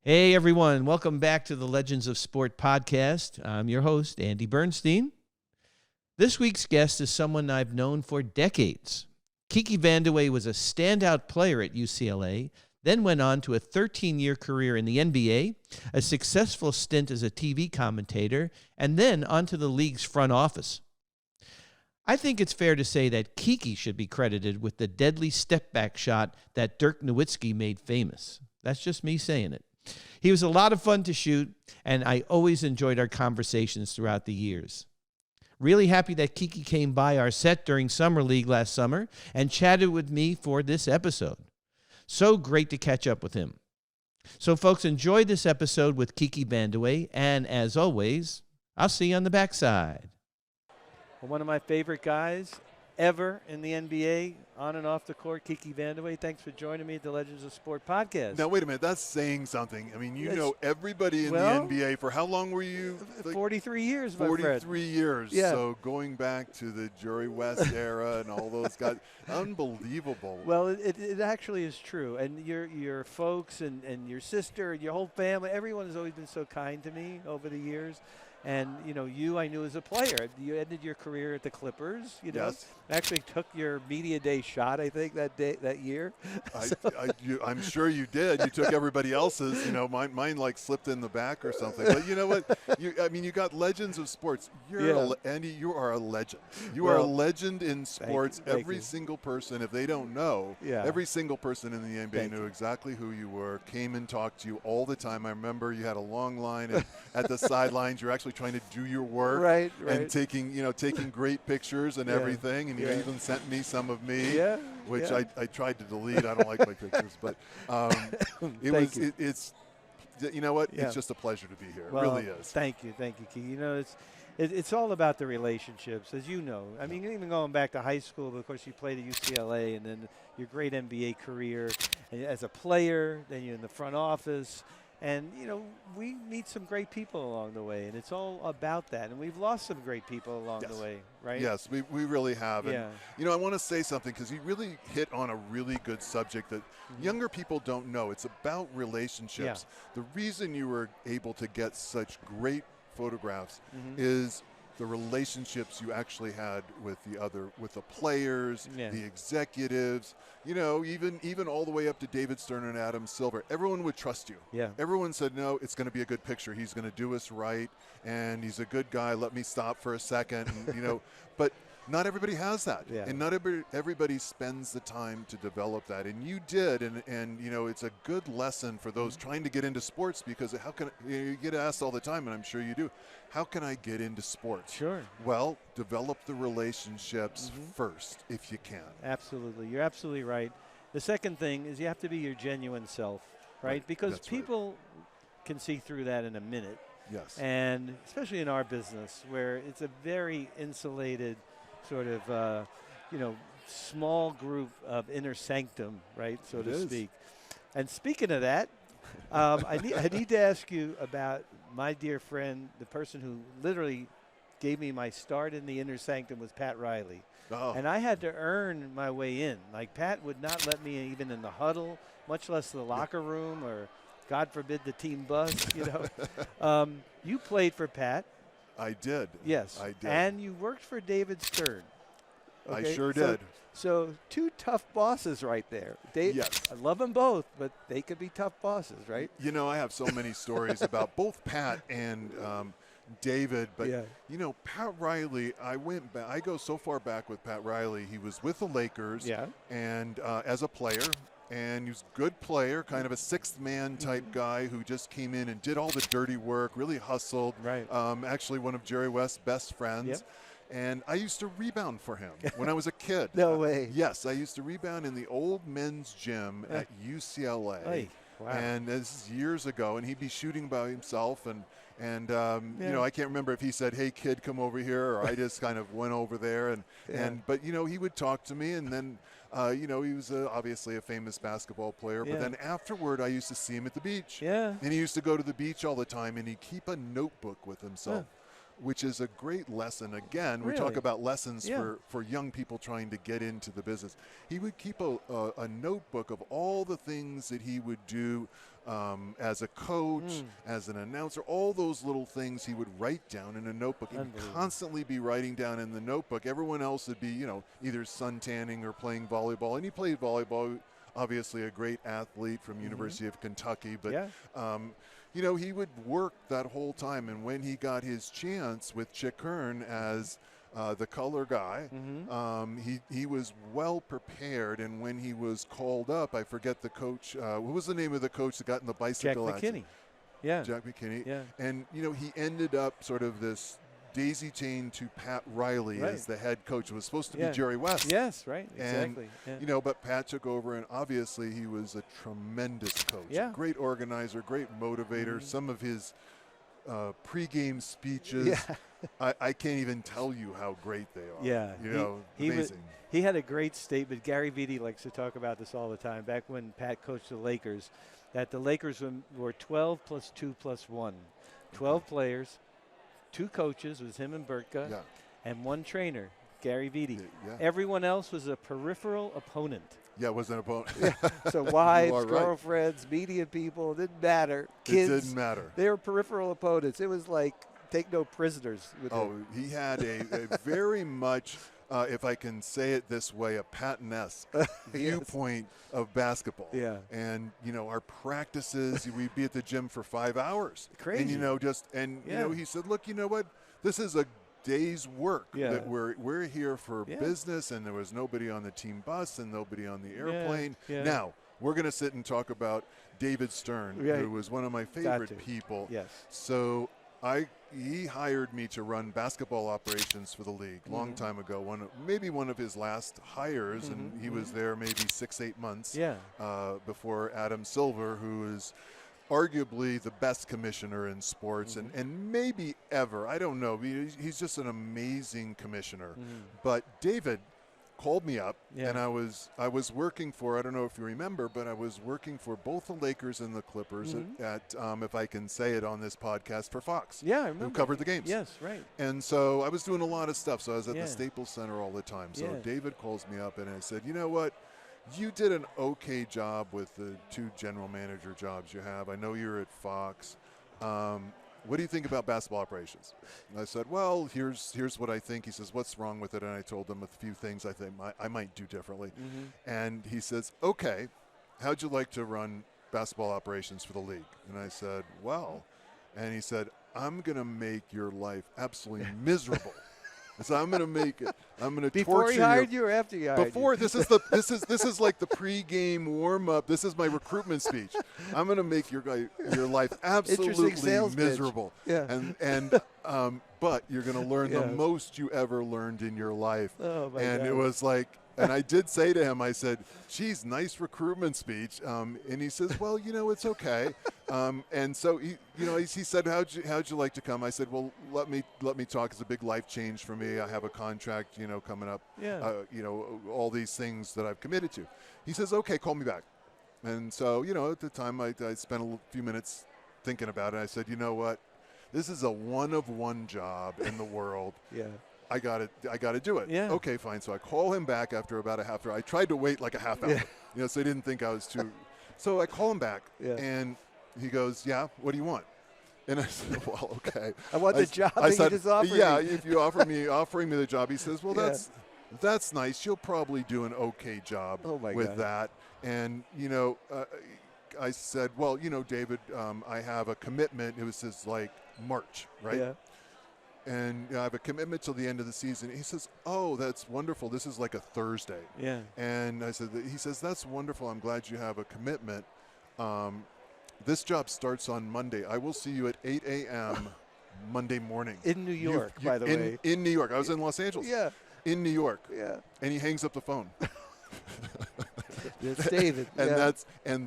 Hey, everyone. Welcome back to the Legends of Sport podcast. I'm your host, Andy Bernstein. This week's guest is someone I've known for decades. Kiki VanDeWeghe was a standout player at UCLA, then went on to a 13-year career in the NBA, a successful stint as a TV commentator, and then onto the league's front office. I think it's fair to say that Kiki should be credited with the deadly step-back shot that Dirk Nowitzki made famous. That's just me saying it. He was a lot of fun to shoot, and I always enjoyed our conversations throughout the years. Really happy that Kiki came by our set during Summer League last summer and chatted with me for this episode. So great to catch up with him. So folks, enjoy this episode with Kiki VanDeWeghe, and as always, I'll see you on the backside. One of my favorite guys ever in the NBA, on and off the court, Kiki VanDeWeghe. Thanks for joining me at the Legends of Sport podcast. Now, wait a minute. That's saying something. I mean, you know everybody in the NBA. For how long were you? 43 years, my friend. 43 years. Yeah. So going back to the Jerry West era and all those guys. Unbelievable. Well, it actually is true. And your folks and your sister and your whole family, everyone has always been so kind to me over the years. And, you I knew as a player. You ended your career at the Clippers, Yes. Actually took your media day shot, I think, that year. I'm sure you did. You took everybody else's. Mine like slipped in the back or something. But you know what? You got Legends of Sports. Andy, you are a legend. You are a legend in sports. Every single person, if they don't know, every single person in the NBA knew exactly who you were, came and talked to you all the time. I remember you had a long line at the sidelines. You're actually trying to do your work, right. and taking great pictures and everything, and you even sent me some of me, which I tried to delete. I don't like my pictures, but it's you know what? It's just a pleasure to be here. Well, it really is. Thank you, Kiki. It's all about the relationships, as you know. I mean, even going back to high school, but of course you played at UCLA, and then your great NBA career as a player, then you're in the front office. And, we meet some great people along the way, and it's all about that. And we've lost some great people along the way, right? Yes, we really have. And, I want to say something because you really hit on a really good subject that younger people don't know. It's about relationships. The reason you were able to get such great photographs is the relationships you actually had with the players, the executives, even all the way up to David Stern and Adam Silver. Everyone would trust you. Yeah. Everyone said, no, it's going to be a good picture. He's going to do us right, and he's a good guy. Let me stop for a second. And, but not everybody has that, and not everybody spends the time to develop that, and you did, and it's a good lesson for those trying to get into sports, because how can you get asked all the time, and I'm sure you do, how can I get into sports? Sure. Well, develop the relationships first if you can. Absolutely. You're absolutely right. The second thing is you have to be your genuine self, right? Because That's people can see through that in a minute. Yes. And especially in our business, where it's a very insulated sort of, small group of inner sanctum, right, so to speak. And speaking of that, I need to ask you about my dear friend, the person who literally gave me my start in the inner sanctum was Pat Riley. Oh. And I had to earn my way in. Like, Pat would not let me even in the huddle, much less the locker room or, God forbid, the team bus, You played for Pat. I did. Yes. I did. And you worked for David Stern. Okay? I sure did. So two tough bosses right there. Yes. I love them both, but they could be tough bosses, right? I have so many stories about both Pat and David, but Pat Riley, I go so far back with Pat Riley. He was with the Lakers and as a player. And he was a good player, kind of a sixth man type guy who just came in and did all the dirty work, really hustled. Right. Actually, one of Jerry West's best friends. Yep. And I used to rebound for him when I was a kid. No way. Yes, I used to rebound in the old men's gym at UCLA. Hey. Wow. And this is years ago, and he'd be shooting by himself, and I can't remember if he said, "Hey kid, come over here," or I just kind of went over there, but he would talk to me, and then he was obviously a famous basketball player, but then afterward I used to see him at the beach, and he used to go to the beach all the time, and he'd keep a notebook with himself which is a great lesson. Again, we Really? talk about lessons Yeah. for young people trying to get into the business. He would keep a notebook of all the things that he would do as a coach, as an announcer, all those little things he would write down in a notebook. He would constantly be writing down in the notebook. Everyone else would be, either suntanning or playing volleyball. And he played volleyball, obviously a great athlete from University of Kentucky. But, he would work that whole time. And when he got his chance with Chick Hearn as the color guy, he was well prepared. And when he was called up, I forget the coach. What was the name of the coach that got in the bicycle accident? Jack McKinney. Yeah. And, he ended up sort of this daisy chain to Pat Riley as the head coach. It was supposed to be Jerry West. Yes, right, exactly. And, but Pat took over, and obviously he was a tremendous coach. Yeah. Great organizer, great motivator. Some of his pregame speeches, I can't even tell you how great they are. Yeah. Amazing. He had a great statement. Gary Vitti likes to talk about this all the time, back when Pat coached the Lakers, that the Lakers were 12 plus 2 plus 1. 12 players, 2 coaches, was him and Bertka, and 1 trainer, Gary Vitti. Everyone else was a peripheral opponent. Yeah, it was an opponent. So wives, girlfriends, media people, didn't matter. Kids. It didn't matter. They were peripheral opponents. It was like take no prisoners with him. He had a very much, if I can say it this way, a Patton-esque viewpoint of basketball. Yeah. And, our practices, we'd be at the gym for 5 hours. Crazy. And, he said, look, you know what? This is a day's work that we're here for business, and there was nobody on the team bus and nobody on the airplane. Now, we're going to sit and talk about David Stern, who was one of my favorite people. Yes. So he hired me to run basketball operations for the league long time ago. Maybe one of his last hires, and he was there maybe 6-8 months before Adam Silver, who is arguably the best commissioner in sports and maybe ever. I don't know. He's just an amazing commissioner. But David called me up, and I was working for, I don't know if you remember, but I was working for both the Lakers and the Clippers at if I can say it on this podcast, for Fox. Yeah, I remember. Who covered the games. Yes, right. And so I was doing a lot of stuff. So I was at the Staples Center all the time. So David calls me up, and I said, you know what? You did an okay job with the 2 general manager jobs you have. I know you're at Fox. What do you think about basketball operations? And I said, well, here's what I think. He says, what's wrong with it? And I told him a few things I think I might do differently. And he says, okay, how'd you like to run basketball operations for the league? And I said, well, and he said, I'm going to make your life absolutely miserable. So I'm going to make it. I'm going to torture you. Before he hired you or after he hired you? Before. This is like the pregame warm up. This is my recruitment speech. I'm going to make your life absolutely miserable. But you're going to learn the most you ever learned in your life. Oh my and God. It was like, and I did say to him, I said, geez, nice recruitment speech. And he says, well, it's okay. And so he said, how'd you like to come? I said, well, let me talk. It's a big life change for me. I have a contract, coming up. All these things that I've committed to. He says, okay, call me back. And so, at the time I spent a few minutes thinking about it. I said, you know what? This is a one-of-one job in the world. I got to do it. Okay, fine. So I call him back after about a half hour. I tried to wait like a half hour, so he didn't think I was too. So I call him back, and he goes, yeah, what do you want? And I said, well, okay. I want the job that you just offered me. If you offering me the job. He says, well, that's nice. You'll probably do an okay job with that. And, I said, well, David, I have a commitment. It was his March, right? Yeah. And I have a commitment till the end of the season. He says, oh, that's wonderful. This is like a Thursday. Yeah. And he says, that's wonderful. I'm glad you have a commitment. This job starts on Monday. I will see you at 8 a.m. Monday morning. In New York, by the way. In New York. I was in Los Angeles. Yeah. In New York. Yeah. And he hangs up the phone. That's David. And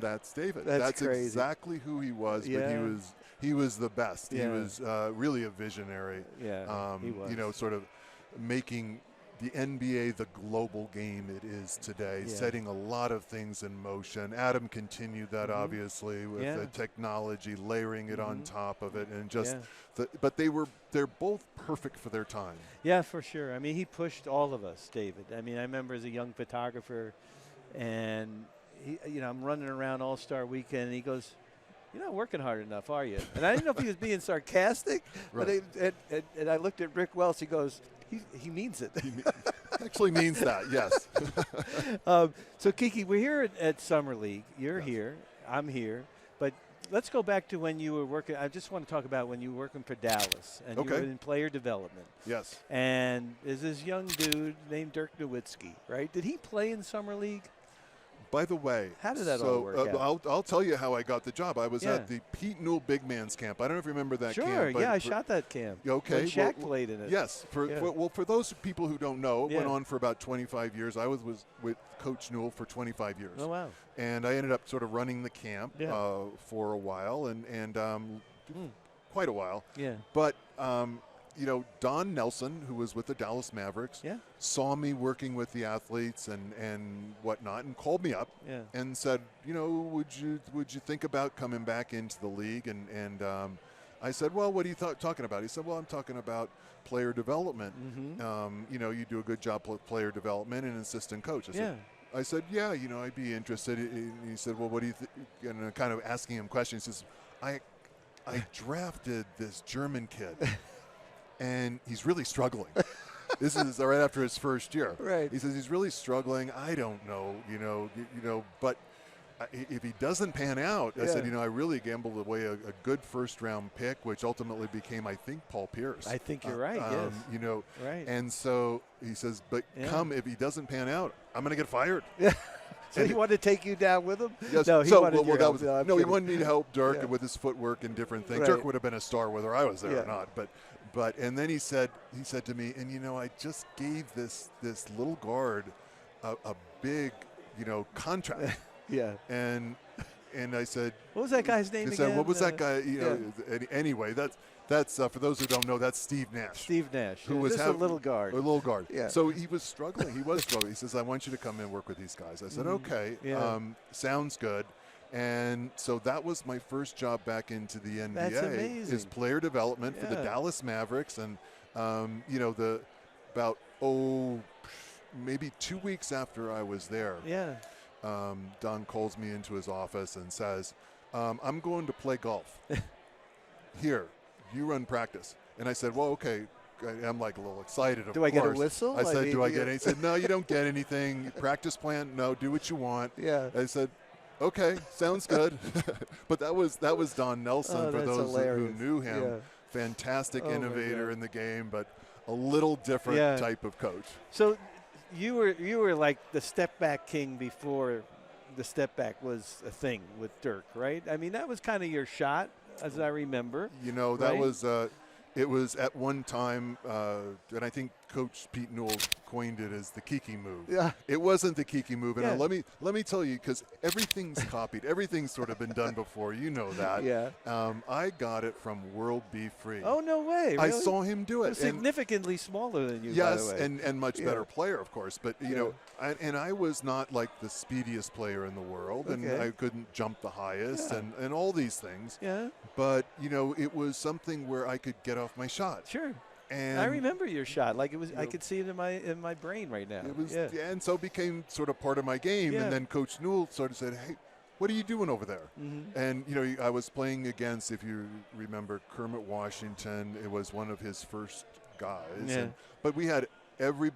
that's David. That's crazy. Exactly who he was. But he was the best. He was really a visionary. Yeah, he was. Sort of making the NBA, the global game it is today, setting a lot of things in motion. Adam continued that obviously with the technology, layering it on top of it, and just. But they're both perfect for their time. Yeah, for sure. I mean, he pushed all of us, David. I mean, I remember as a young photographer, and I'm running around All-Star Weekend, and he goes, "You're not working hard enough, are you?" And I didn't know if he was being sarcastic, but and I looked at Rick Wells. He goes, "He means it." He actually means that, yes. So, Kiki, we're here at Summer League. You're here. I'm here. But let's go back to when you were working. I just want to talk about when you were working for Dallas, and you were in player development. Yes. And there's this young dude named Dirk Nowitzki, right? Did he play in Summer League? By the way, how did that all work out? I'll tell you how I got the job. I was at the Pete Newell Big Man's Camp. I don't know if you remember that camp. Sure, I shot that camp. Okay. When Shaq played in it. Yes. For those people who don't know, it went on for about 25 years. I was with Coach Newell for 25 years. Oh, wow. And I ended up sort of running the camp for a while and quite a while. Yeah. But Don Nelson, who was with the Dallas Mavericks, saw me working with the athletes and whatnot, and called me up and said, would you think about coming back into the league? And I said, well, what are you talking about? He said, well, I'm talking about player development. You do a good job with player development and assistant coach. I said, yeah, I'd be interested. And he said, well, what do you think? And kind of asking him questions. He says, I drafted this German kid. And he's really struggling. This is right after his first year. Right. He says he's really struggling. I don't know, but if he doesn't pan out, I said, I really gambled away a good first-round pick, which ultimately became, I think, Paul Pierce. I think you're right. Yes. Right. And so he says, but if he doesn't pan out, I'm going to get fired. So he wanted to take you down with him? Yes. No, he wanted your help. He wanted me to help Dirk with his footwork and different things. Dirk would have been a star whether I was there or not, but and then he said to me, and I just gave this little guard a big contract. And I said, what was that guy's name again? What was that guy? Anyway, that's for those who don't know, that's Steve Nash. Steve Nash, who was a little guard. A little guard. Yeah. So he was struggling. He says, I want you to come in and work with these guys. I said, okay. Sounds good. And so that was my first job back into the NBA. That's amazing. Is player development for the Dallas Mavericks. And, maybe 2 weeks after I was there, Don calls me into his office and says, I'm going to play golf. Here, you run practice. And I said, well, okay. I'm like a little excited, of course. Do I get a whistle? I said, do I get anything? He said, no, you don't get anything. Practice plan? No, do what you want. I said, okay, sounds good. But that was Don Nelson, for those who knew him. Fantastic innovator in the game, but a little different type of coach. So you were like the step back king before the step back was a thing with Dirk, right? I mean, that was kind of your shot, as I remember. That was it was at one time, and I think Coach Pete Newell coined it as the Kiki move. Yeah. It wasn't the Kiki move, and let me tell you, because everything's copied, everything's sort of been done before. You know that. Yeah. I got it from World Be Free. Oh, no way! Really? I saw him do it. Significantly smaller than you. Yes, by the way. and much better player, of course. But I was not like the speediest player in the world, and I couldn't jump the highest, and all these things. Yeah. But it was something where I could get off my shot. Sure. And I remember your shot. Like it was, I could see it in my brain right now. It was, and so it became sort of part of my game. And then Coach Newell sort of said, "Hey, what are you doing over there?" And I was playing against, if you remember, Kermit Washington. It was one of his first guys. But we had every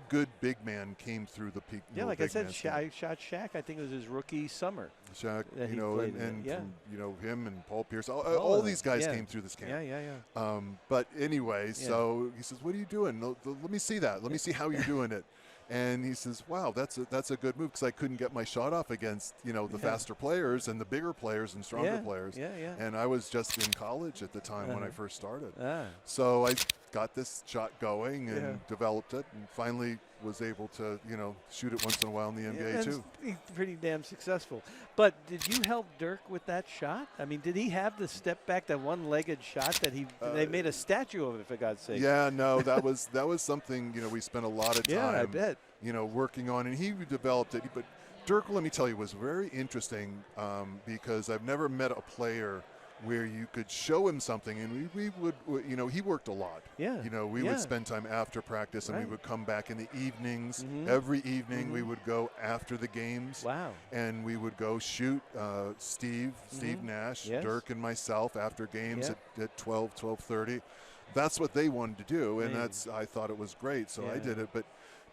good big man came through the peak. Yeah, like I said, I shot Shaq. I think it was his rookie summer. Shaq, and him and Paul Pierce, all these guys came through this camp. Yeah. But anyway, so he says, "What are you doing? Let me see that. Let me see how you're doing it." And he says, "Wow, that's a good move," because I couldn't get my shot off against the faster players and the bigger players and stronger players. And I was just in college at the time when I first started. So got this shot going and developed it, and finally was able to, shoot it once in a while in the NBA too. He's pretty damn successful. But did you help Dirk with that shot? I mean, did he have the step back, that one-legged shot that they made a statue of it, for God's sake? Yeah, no, that was something, we spent a lot of time, I bet. working on, and he developed it. But Dirk, let me tell you, was very interesting because I've never met a player where you could show him something, and we would, he worked a lot. Yeah. We would spend time after practice, and we would come back in the evenings. Mm-hmm. Every evening we would go after the games. Wow. And we would go shoot Steve Nash, Dirk, and myself after games at 12:30. That's what they wanted to do, and I thought it was great, so I did it. But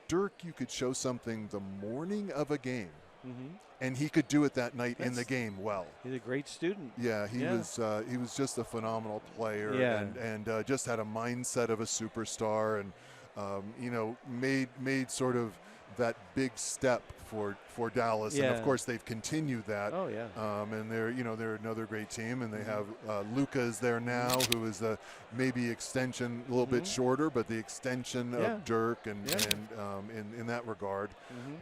Dirk, you could show something the morning of a game. Mm-hmm. And he could do it that night in the game well. He's a great student. Yeah, he was just a phenomenal player, and just had a mindset of a superstar, and made sort of that big step for Dallas, and of course they've continued that. Oh yeah. And they're another great team, and they have Luka is there now, who is the maybe extension, a little bit shorter, but the extension of Dirk, and in that regard.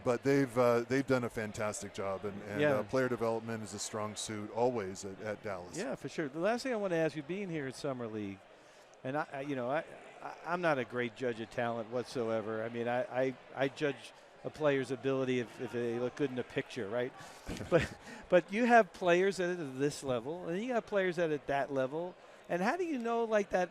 But they've done a fantastic job, and player development is a strong suit always at Dallas. Yeah, for sure. The last thing I want to ask you, being here at Summer League, and I'm not a great judge of talent whatsoever. I mean, I judge a player's ability if they look good in a picture, right? but you have players that are at this level, and you have players that are at that level. And how do you know, like, that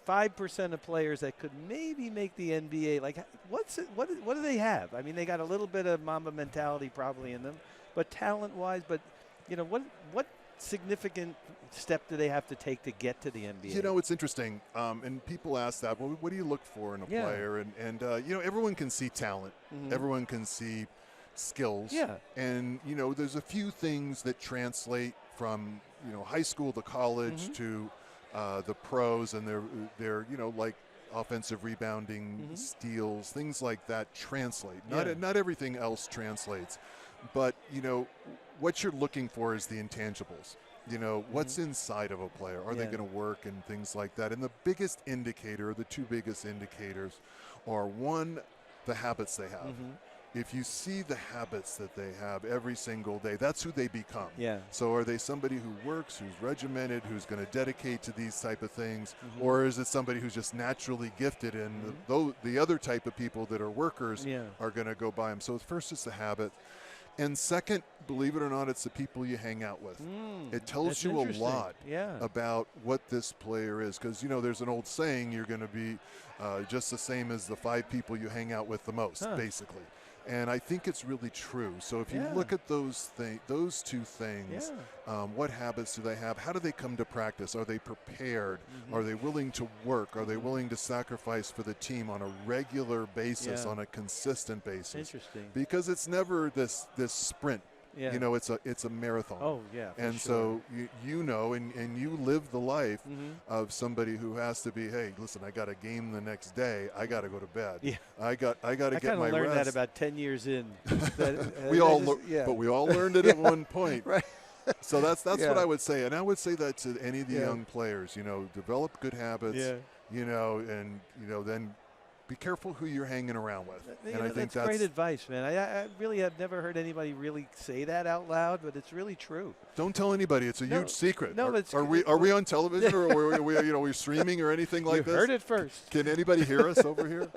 5% of players that could maybe make the NBA? Like, what do they have? I mean, they got a little bit of Mamba mentality probably in them, but talent-wise, what significant step do they have to take to get to the NBA? It's interesting, and people ask that. Well, what do you look for in a player? And everyone can see talent. Everyone can see skills. Yeah. And there's a few things that translate from high school to college to the pros, and they're like offensive rebounding, steals, things like that translate. Not everything else translates, but what you're looking for is the intangibles. What's inside of a player? Are they going to work and things like that? And the biggest indicator, the two biggest indicators, are one, the habits they have. If you see the habits that they have every single day, that's who they become. Yeah. So are they somebody who works, who's regimented, who's going to dedicate to these type of things, or is it somebody who's just naturally gifted, and the other type of people that are workers are going to go by them? So first, it's the habit. And second, believe it or not, it's the people you hang out with. It tells you a lot about what this player is. Because, there's an old saying, you're going to be just the same as the 5 people you hang out with the most, basically. And I think it's really true. So if you look at those two things, what habits do they have? How do they come to practice? Are they prepared? Are they willing to work? Are they willing to sacrifice for the team on a regular basis, on a consistent basis? Interesting. Because it's never this sprint. Yeah. It's a marathon. Oh, yeah. And so and you live the life of somebody who has to be, hey, listen, I got a game the next day. I got to go to bed. Yeah. I got to get my rest. I kind of learned that about 10 years in. But we all learned it at one point. Right. So that's what I would say. And I would say that to any of the young players, develop good habits, and then be careful who you're hanging around with. And I think that's great advice, man. I really have never heard anybody really say that out loud, but it's really true. Don't tell anybody. It's a huge secret. No, are we on television, or are we streaming or anything like this? You heard it first. Can anybody hear us over here?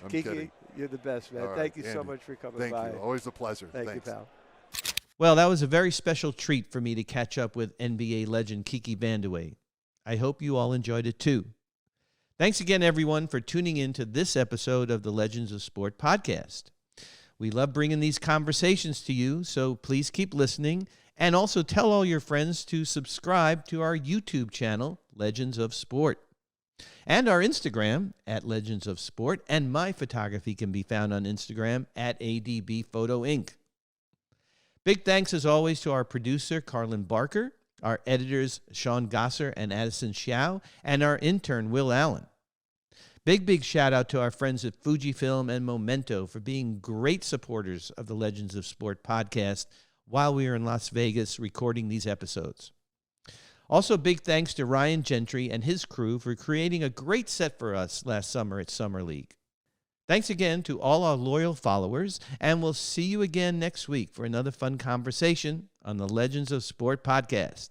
I'm Kiki, kidding. You're the best, man. All Thank right, you so Andy, much for coming by. Thank you. Always a pleasure. Thank you, pal. Well, that was a very special treat for me to catch up with NBA legend Kiki VanDeWeghe. I hope you all enjoyed it too. Thanks again, everyone, for tuning in to this episode of the Legends of Sport podcast. We love bringing these conversations to you, so please keep listening, and also tell all your friends to subscribe to our YouTube channel, Legends of Sport, and our Instagram, @Legends of Sport, and my photography can be found on Instagram, @ADB Photo Inc. Big thanks, as always, to our producer, Carlin Barker, our editors, Sean Gosser and Addison Xiao, and our intern, Will Allen. Big shout out to our friends at Fujifilm and Memento for being great supporters of the Legends of Sport podcast while we were in Las Vegas recording these episodes. Also, big thanks to Ryan Gentry and his crew for creating a great set for us last summer at Summer League. Thanks again to all our loyal followers, and we'll see you again next week for another fun conversation on the Legends of Sport podcast.